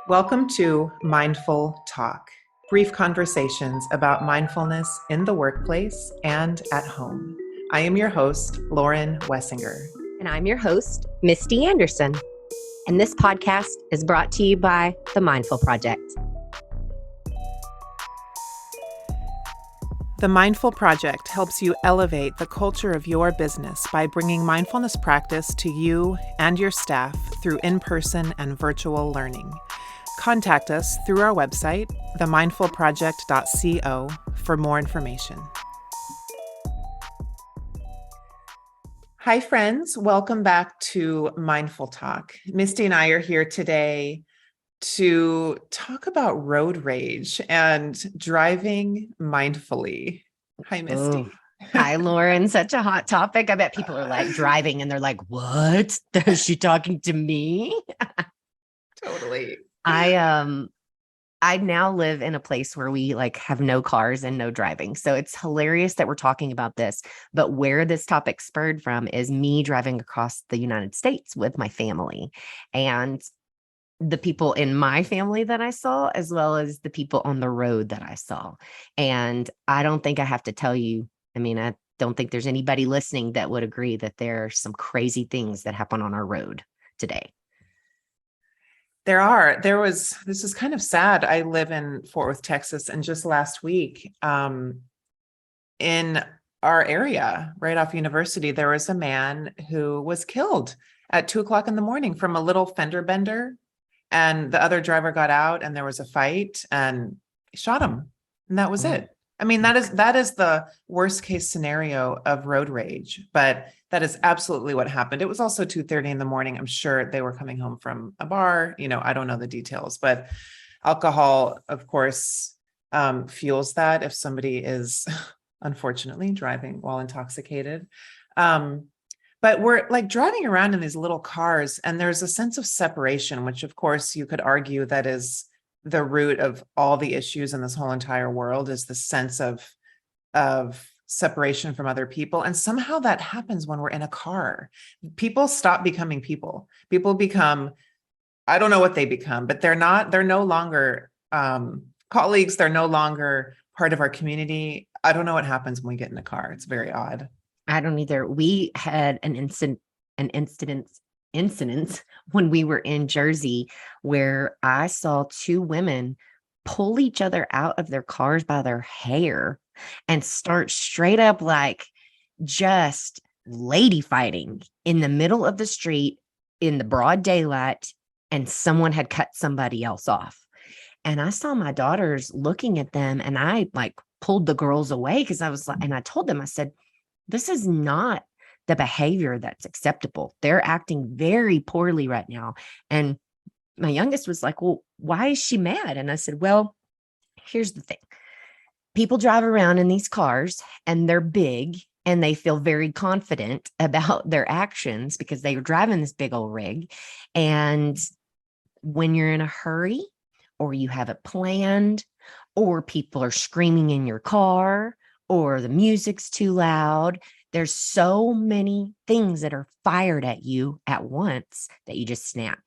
Welcome to Mindful Talk, brief conversations about mindfulness in the workplace and at home. I am your host, Lauren Wessinger. And I'm your host, Misti Anderson. And this podcast is brought to you by the Mindful Project. The Mindful Project helps you elevate the culture of your business by bringing mindfulness practice to you and your staff through in-person and virtual learning. Contact us through our website, themindfulproject.co, for more information. Hi, friends. Welcome back to Mindful Talk. Misti and I are here today to talk about road rage and driving mindfully. Hi, Misti. Oh, hi, Lauren. Such a hot topic. I bet people are like driving and they're like, what? Is she talking to me? Totally. I now live in a place where we have no cars and no driving. So it's hilarious that we're talking about this. But where this topic spurred from is me driving across the United States with my family and the people in my family that I saw, as well as the people on the road that I saw. And I don't think I have to tell you, I don't think there's anybody listening that would agree that there are some crazy things that happen on our road today. This is kind of sad. I live in Fort Worth, Texas, and just last week, in our area, right off University, there was a man who was killed at 2:00 in the morning from a little fender bender. And the other driver got out and there was a fight and shot him. And that was it. That is the worst case scenario of road rage, but that is absolutely what happened. It was also 2:30 in the morning. I'm sure they were coming home from a bar. I don't know the details, but alcohol, of course, fuels that if somebody is unfortunately driving while intoxicated. But we're driving around in these little cars and there's a sense of separation, which of course you could argue that is the root of all the issues in this whole entire world, is the sense of separation from other people. And somehow that happens when we're in a car. People stop becoming people. People become, I don't know what they become, but they're no longer colleagues. They're no longer part of our community. I don't know what happens when we get in a car. It's very odd. I don't either. We had an incident when we were in Jersey where I saw two women pull each other out of their cars by their hair and start straight up just lady fighting in the middle of the street in the broad daylight, and someone had cut somebody else off. And I saw my daughters looking at them and I pulled the girls away because I was and I told them, I said, this is not the behavior that's acceptable. They're acting very poorly right now. And my youngest was like, well, why is she mad? And I said, well, here's the thing. People drive around in these cars and they're big and they feel very confident about their actions because they were driving this big old rig. And when you're in a hurry or you have it planned or people are screaming in your car or the music's too loud, there's so many things that are fired at you at once that you just snap.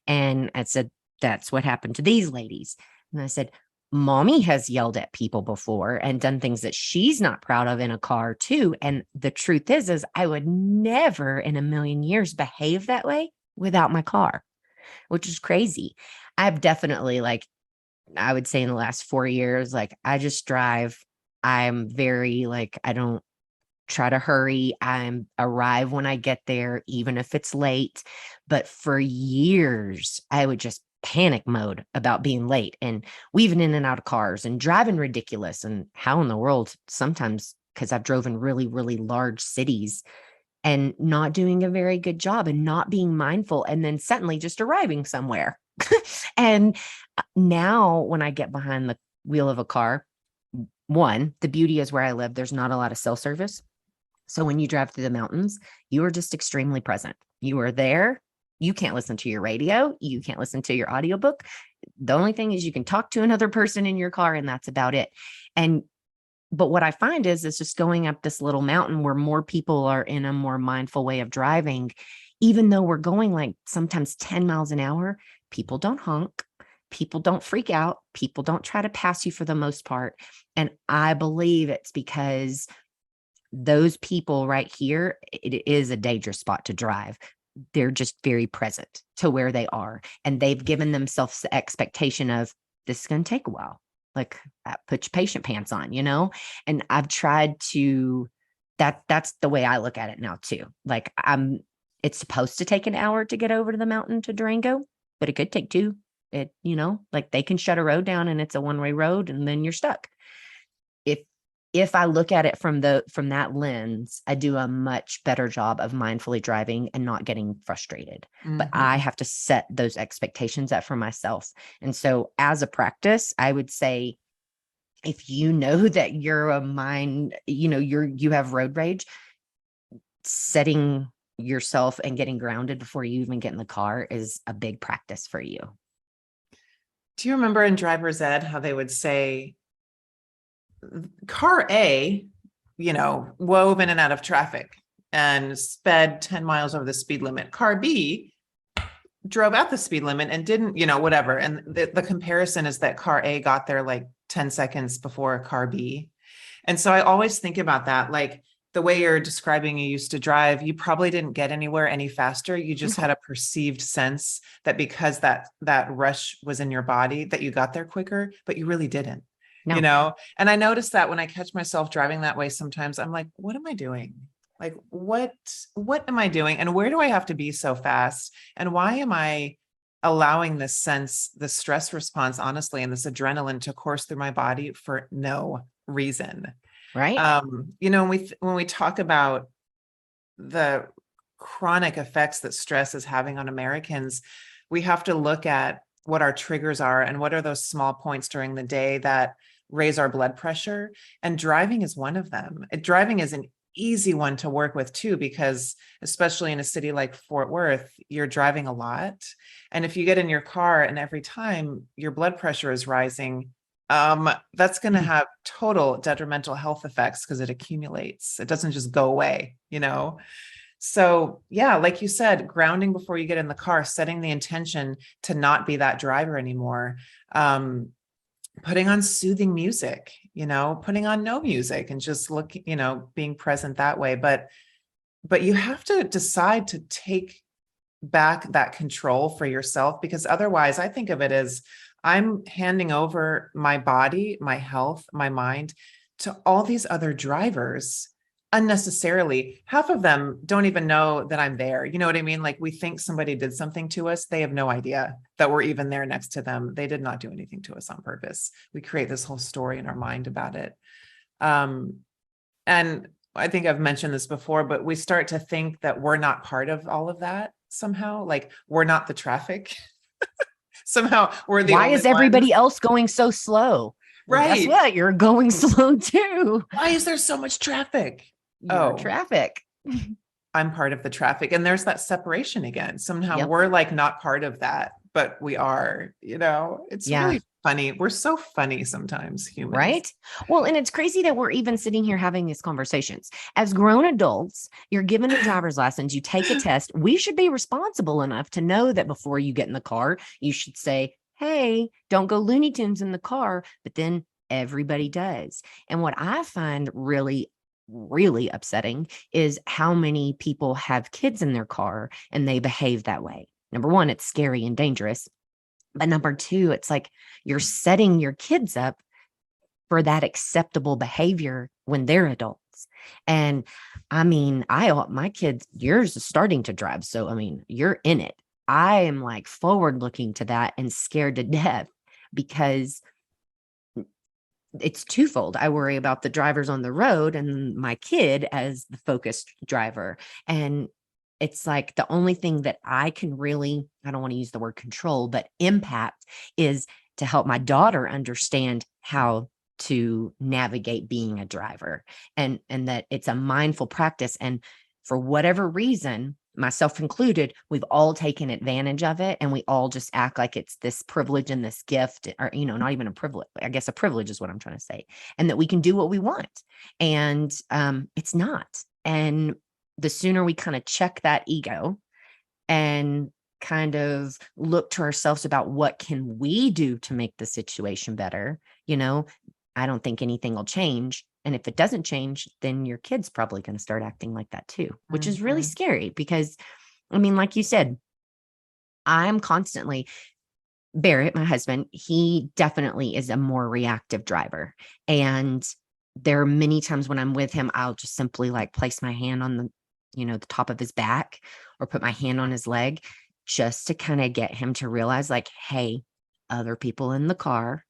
And I said, that's what happened to these ladies. And I said, mommy has yelled at people before and done things that she's not proud of in a car too. And the truth is I would never in a million years behave that way without my car, which is crazy. I've definitely I would say in the last 4 years, I just drive. I'm very I don't try to hurry. I'm arrive when I get there, even if it's late. But for years, I would just panic mode about being late and weaving in and out of cars and driving ridiculous. And how in the world sometimes, because I've driven really, really large cities and not doing a very good job and not being mindful and then suddenly just arriving somewhere. And now when I get behind the wheel of a car, one, the beauty is where I live, there's not a lot of cell service. So when you drive through the mountains, you are just extremely present. You are there. You can't listen to your radio. You can't listen to your audiobook. The only thing is you can talk to another person in your car and that's about it. But what I find is it's just going up this little mountain where more people are in a more mindful way of driving, even though we're going sometimes 10 miles an hour, people don't honk. people don't freak out. People don't try to pass you for the most part. And I believe it's because those people right here, it is a dangerous spot to drive. They're just very present to where they are. And they've given themselves the expectation of this is going to take a while. Like put your patient pants on, And I've tried to, that's the way I look at it now too. Like it's supposed to take an hour to get over to the mountain to Durango, but it could take two. Like they can shut a road down and it's a one-way road and then you're stuck. If I look at it from that lens, I do a much better job of mindfully driving and not getting frustrated. But I have to set those expectations up for myself. And so as a practice, I would say, if you know that you're a mind, you have road rage, setting yourself and getting grounded before you even get in the car is a big practice for you. Do you remember in driver's ed how they would say, car A, wove in and out of traffic and sped 10 miles over the speed limit. Car B drove at the speed limit and didn't, whatever. And the comparison is that car A got there like 10 seconds before car B. And so I always think about that, like the way you're describing you used to drive, you probably didn't get anywhere any faster. You just had a perceived sense that because that rush was in your body that you got there quicker, but you really didn't. No. And I notice that when I catch myself driving that way, sometimes I'm like, what am I doing? Like, what am I doing? And where do I have to be so fast? And why am I allowing this stress response, honestly, and this adrenaline to course through my body for no reason? Right. When we talk about the chronic effects that stress is having on Americans, we have to look at what our triggers are and what are those small points during the day that raise our blood pressure. And driving is one of them. Driving is an easy one to work with too, because especially in a city like Fort Worth, you're driving a lot. And if you get in your car and every time your blood pressure is rising, that's going to have total detrimental health effects because it accumulates. It doesn't just go away, So yeah, like you said, grounding before you get in the car, setting the intention to not be that driver anymore, putting on soothing music, putting on no music and just being present that way. But you have to decide to take back that control for yourself, because otherwise I think of it as I'm handing over my body, my health, my mind to all these other drivers unnecessarily. Half of them don't even know that I'm there. You know what I mean? Like we think somebody did something to us. They have no idea that we're even there next to them. They did not do anything to us on purpose. We create this whole story in our mind about it. And I think I've mentioned this before, but we start to think that we're not part of all of that somehow. Like we're not the traffic. Somehow we're the Why only is everybody ones. else going so slow? Well, Right. guess what? You're going slow too. Why is there so much traffic? You're traffic. I'm part of the traffic. And there's that separation again. Somehow Yep. we're like not part of that, but we are, it's really funny. We're so funny sometimes, humans. Right? Well, and it's crazy that we're even sitting here having these conversations. As grown adults, you're given a driver's license, you take a test. We should be responsible enough to know that before you get in the car, you should say, hey, don't go Looney Tunes in the car. But then everybody does. And what I find really, really upsetting is how many people have kids in their car and they behave that way. Number one, it's scary and dangerous. But number two, it's like you're setting your kids up for that acceptable behavior when they're adults. And I mean, my kids, yours is starting to drive. So, I mean, you're in it. I am like forward looking to that and scared to death because it's twofold. I worry about the drivers on the road and my kid as the focused driver. And it's like the only thing that I can really, I don't want to use the word control, but impact is to help my daughter understand how to navigate being a driver and that it's a mindful practice. And for whatever reason, myself included, we've all taken advantage of it. And we all just act like it's this privilege and this gift, or, not even a privilege. I guess a privilege is what I'm trying to say. And that we can do what we want. And it's not. And the sooner we kind of check that ego and kind of look to ourselves about what can we do to make the situation better, you know, I don't think anything will change. And if it doesn't change, then your kid's probably going to start acting like that too, which is really Mhm. scary because, I mean, like you said, I'm constantly Barrett, my husband, he definitely is a more reactive driver. And there are many times when I'm with him, I'll just simply like place my hand on the, the top of his back or put my hand on his leg just to kind of get him to realize, like, hey, other people in the car,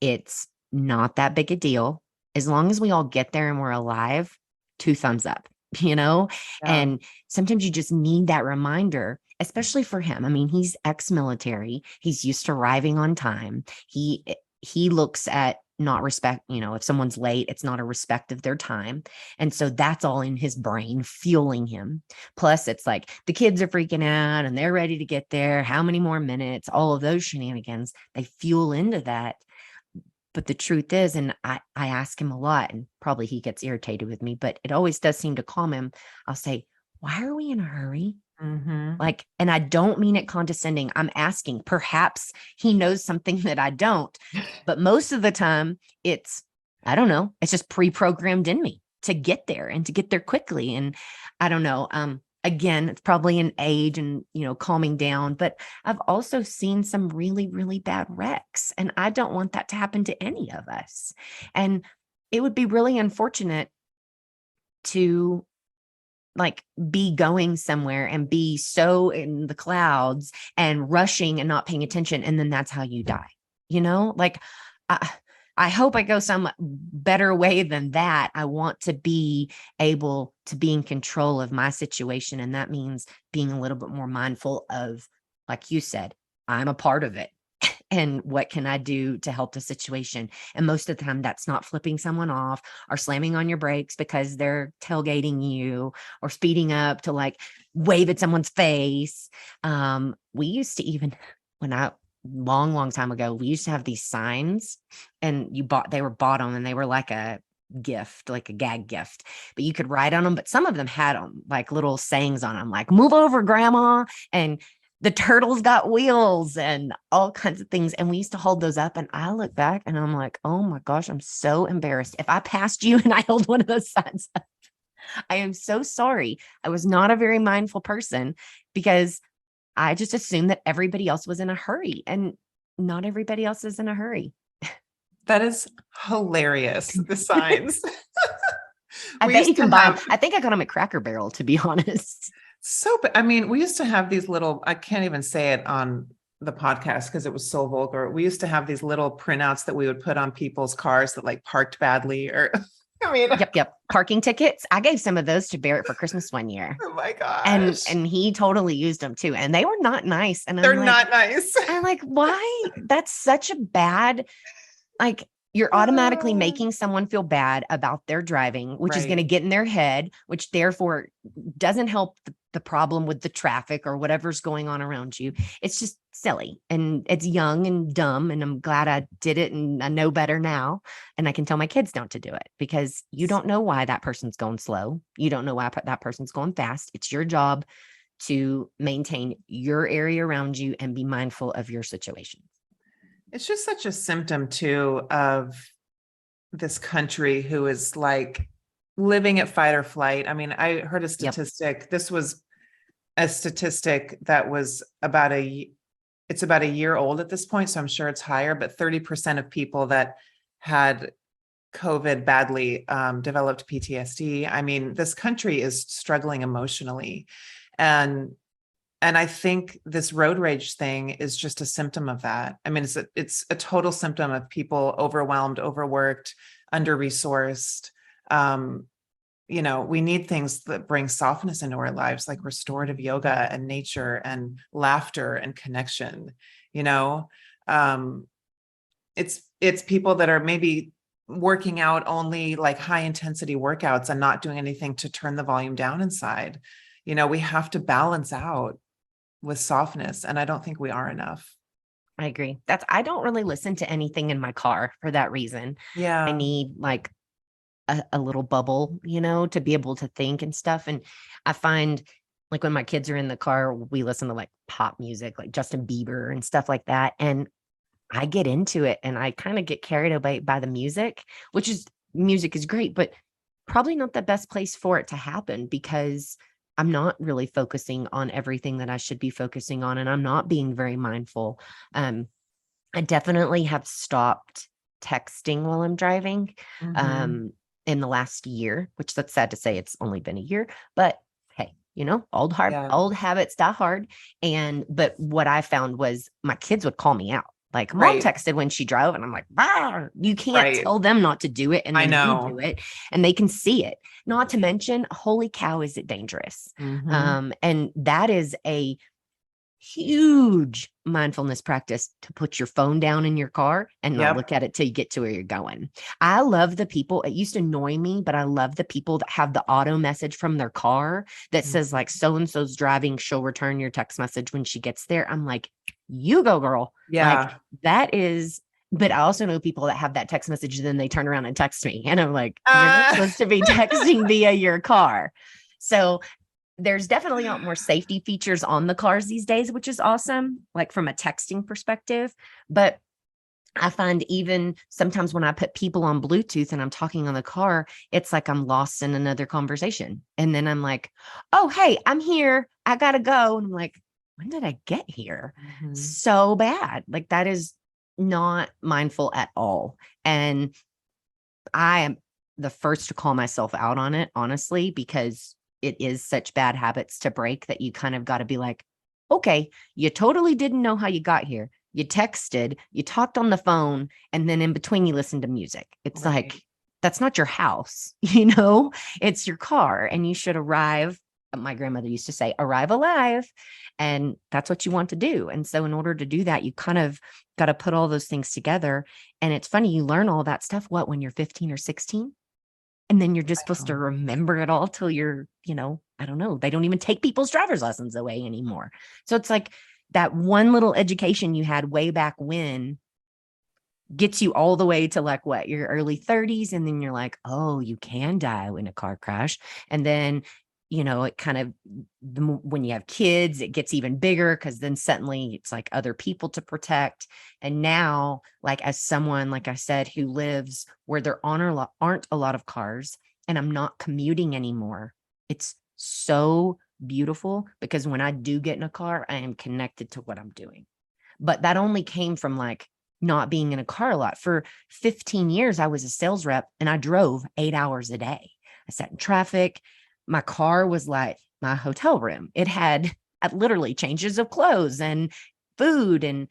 it's not that big a deal. As long as we all get there and we're alive, two thumbs up, you know? Yeah. And sometimes you just need that reminder, especially for him. I mean, he's ex-military. He's used to arriving on time. He looks at not respect, if someone's late, it's not a respect of their time. And so that's all in his brain fueling him. Plus, it's like the kids are freaking out and they're ready to get there. How many more minutes? All of those shenanigans, they fuel into that. But the truth is, and I ask him a lot, and probably he gets irritated with me, but it always does seem to calm him. I'll say, why are we in a hurry? Mhm. Like, and I don't mean it condescending. I'm asking, perhaps he knows something that I don't, but most of the time it's, I don't know, it's just pre-programmed in me to get there and to get there quickly. And I don't know. Again, it's probably an age and, calming down, but I've also seen some really, really bad wrecks, and I don't want that to happen to any of us. And it would be really unfortunate to like be going somewhere and be so in the clouds and rushing and not paying attention. And then that's how you die, like I, I hope I go some better way than that. I want to be able to be in control of my situation. And that means being a little bit more mindful of, like you said, I'm a part of it. And what can I do to help the situation? And most of the time, that's not flipping someone off or slamming on your brakes because they're tailgating you or speeding up to like wave at someone's face. We used to even, when I, long time ago, we used to have these signs and they were bought on and they were like a gift, like a gag gift, but you could write on them. But some of them had them like little sayings on them, like move over, grandma. And the turtles got wheels and all kinds of things. And we used to hold those up. And I look back and I'm like, oh my gosh, I'm so embarrassed. If I passed you and I held one of those signs up, I am so sorry. I was not a very mindful person because I just assumed that everybody else was in a hurry, and not everybody else is in a hurry. That is hilarious. The signs. I We bet used you to can buy them. have I think I got them at Cracker Barrel, to be honest. I mean, we used to have these little, I can't even say it on the podcast because it was so vulgar. We used to have these little printouts that we would put on people's cars that like parked badly or I mean, Yep. Parking tickets. I gave some of those to Barrett for Christmas one year. oh my And gosh. he totally used them too. And they were not nice. And They're not nice. I'm like, why? That's such a bad, like, you're automatically making someone feel bad about their driving, which is going to Right. get in their head, which therefore doesn't help the problem with the traffic or whatever's going on around you. It's just silly and it's young and dumb. And I'm glad I did it and I know better now. And I can tell my kids not to do it because you don't know why that person's going slow. You don't know why that person's going fast. It's your job to maintain your area around you and be mindful of your situation. It's just such a symptom too of this country who is like living at fight or flight. I mean, I heard a Yep. statistic. This was a statistic that was it's about a year old at this point, so I'm sure it's higher, but 30% of people that had COVID badly developed PTSD. I mean, this country is struggling emotionally. And I think this road rage thing is just a symptom of that. I mean, it's a total symptom of people overwhelmed, overworked, under-resourced. Um, we need things that bring softness into our lives, like restorative yoga and nature and laughter and connection. You know, um, it's people that are maybe working out only like high intensity workouts and not doing anything to turn the volume down inside. We have to balance out with softness, and I don't think we are enough. I agree. I don't really listen to anything in my car for that reason. I Yeah. need like a little bubble, to be able to think and stuff. And I find Like when my kids are in the car, we listen to like pop music, like Justin Bieber and stuff like that. And I get into it and I kind of get carried away by the music, which is music is great, but probably not the best place for it to happen because I'm not really focusing on everything that I should be focusing on. And I'm not being very mindful. I definitely have stopped texting while I'm driving Mhm. um, in the last year, which that's sad to say it's only been a year, but hey, Yeah. old habits die hard. But what I found was my kids would call me out. Like mom Right. texted when she drove, and I'm like, "Bah, you can't Right. tell them not to do it, and I then you do know. it, and they can see it. Not to mention, holy cow, is it dangerous? Mhm. And that is a huge mindfulness practice to put your phone down in your car and not look Yep. at it till you get to where you're going. I love the people, it used to annoy me, but I love the people that have the auto message from their car that says Mhm. like so and so's driving, she'll return your text message when she gets there. I'm like, you go, girl. Like Yeah. that is, but I also know people that have that text message, then they turn around and text me. And I'm like, you're not Uh, supposed to be texting via your car. So there's definitely a lot more safety features on the cars these days, which is awesome, like from a texting perspective. But I find even sometimes when I put people on Bluetooth and I'm talking on the car, it's like I'm lost in another conversation. And then I'm like, oh, hey, I'm here. I got to go. And I'm like, when did I get here? mhm. So bad. Like that is not mindful at all. And I am the first to call myself out on it, honestly, because it is such bad habits to break that you kind of got to be like, okay, you totally didn't know how you got here. You texted, you talked on the phone, and then in between you listened to music. It's Right. like, that's not your house, you know, it's your car, and you should arrive. My grandmother used to say, arrive alive. And that's what you want to do. And so, in order to do that, you kind of got to put all those things together and it's funny, you learn all that stuff, what, when you're 15 or 16? And then you're just supposed to Oh, remember it all till you're, I don't know. They don't even take people's driver's lessons away anymore. So it's like that one little education you had way back when gets you all the way to like what, your early 30s. And then you're like, oh, you can die in a car crash. And then, it kind of, when you have kids, it gets even bigger because then suddenly it's like other people to protect. And now, like, as someone, like I said, who lives where there aren't a lot of cars and I'm not commuting anymore, it's so beautiful because when I do get in a car, I am connected to what I'm doing. But that only came from like not being in a car a lot. For 15 years, I was a sales rep and I drove 8 hours a day. I sat in traffic. My car was like my hotel room. It had literally changes of clothes and food. And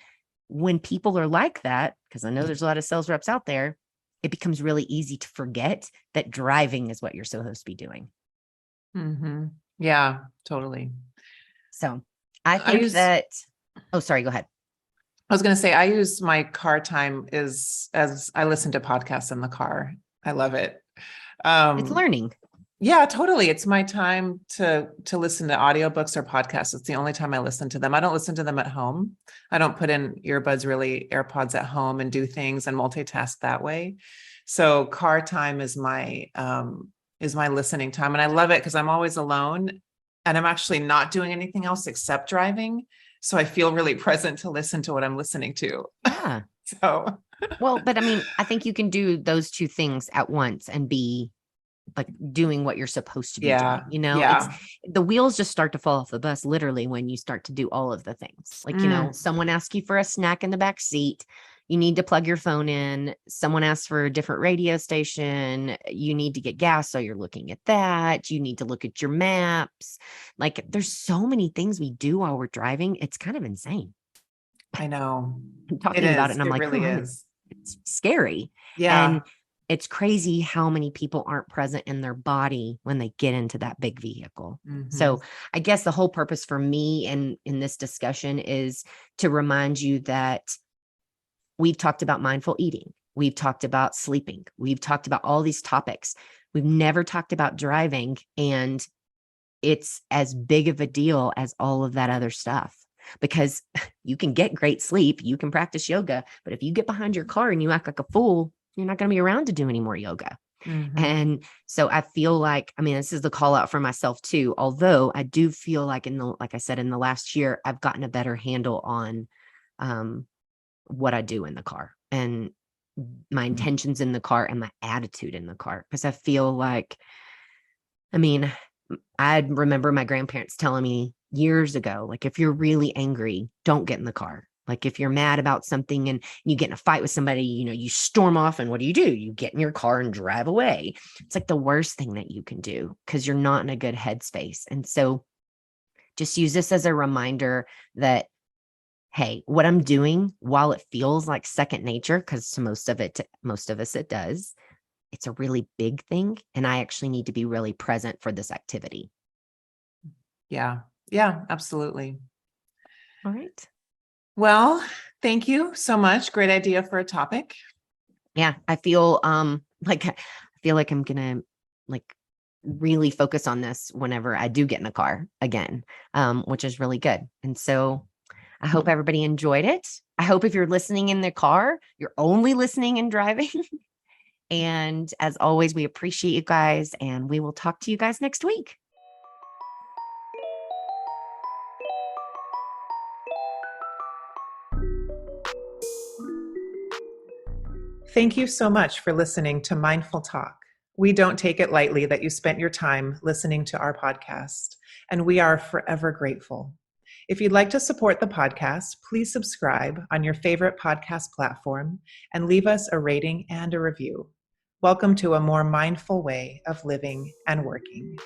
when people are like that, because I know there's a lot of sales reps out there, it becomes really easy to forget that driving is what you're supposed to be doing. mhm. Yeah, totally. So I I think use, that, oh, sorry, go ahead. I was going to say, I use my car time is as I listen to podcasts in the car. I love it. It's Um, learning. yeah, totally. It's my time to listen to audiobooks or podcasts. It's the only time I listen to them. I don't listen to them at home. I don't put in earbuds, really AirPods at home and do things and multitask that way. So car time is my listening time. And I love it because I'm always alone and I'm actually not doing anything else except driving. So I feel really present to listen to what I'm listening to. Yeah. So Well, but I mean, I think you can do those two things at once and be like doing what you're supposed to be doing. yeah, It's yeah. the wheels just start to fall off the bus literally when you start to do all of the things. Like, Mm, someone asks you for a snack in the back seat. You need to plug your phone in. Someone asks for a different radio station. You need to get gas. So you're looking at that. You need to look at your maps. Like, there's so many things we do while we're driving. It's kind of insane. I know. I'm It talking about it is. and I'm It like, oh, really is. it's scary. And Yeah. it's crazy how many people aren't present in their body when they get into that big vehicle. Hmm. So I guess the whole purpose for me in this discussion is to remind you that we've talked about mindful eating. We've talked about sleeping. We've talked about all these topics. We've never talked about driving. And it's as big of a deal as all of that other stuff because you can get great sleep, you can practice yoga, but if you get behind your car and you act like a fool, you're not going to be around to do any more yoga. Mhm. And so I feel like, I mean, this is the call out for myself too. Although I do feel like like I said, in the last year, I've gotten a better handle on um, what I do in the car and my intentions in the car and my attitude in the car. Cause I feel like, I mean, I remember my grandparents telling me years ago, like, if you're really angry, don't get in the car. Like, if you're mad about something and you get in a fight with somebody, you storm off, and what do? You get in your car and drive away. It's like the worst thing that you can do because you're not in a good headspace. And so just use this as a reminder that, hey, what I'm doing, while it feels like second nature, because to most of us, it does, it's a really big thing. And I actually need to be really present for this activity. Yeah. Yeah, absolutely. All right. Well, thank you so much. Great idea for a topic. Yeah, I feel like I'm gonna like really focus on this whenever I do get in a car again, which is really good. And so I hope everybody enjoyed it. I hope if you're listening in the car, you're only listening and driving. And as always, we appreciate you guys, and we will talk to you guys next week. Thank you so much for listening to Mindful Talk. We don't take it lightly that you spent your time listening to our podcast, and we are forever grateful. If you'd like to support the podcast, please subscribe on your favorite podcast platform and leave us a rating and a review. Welcome to a more mindful way of living and working.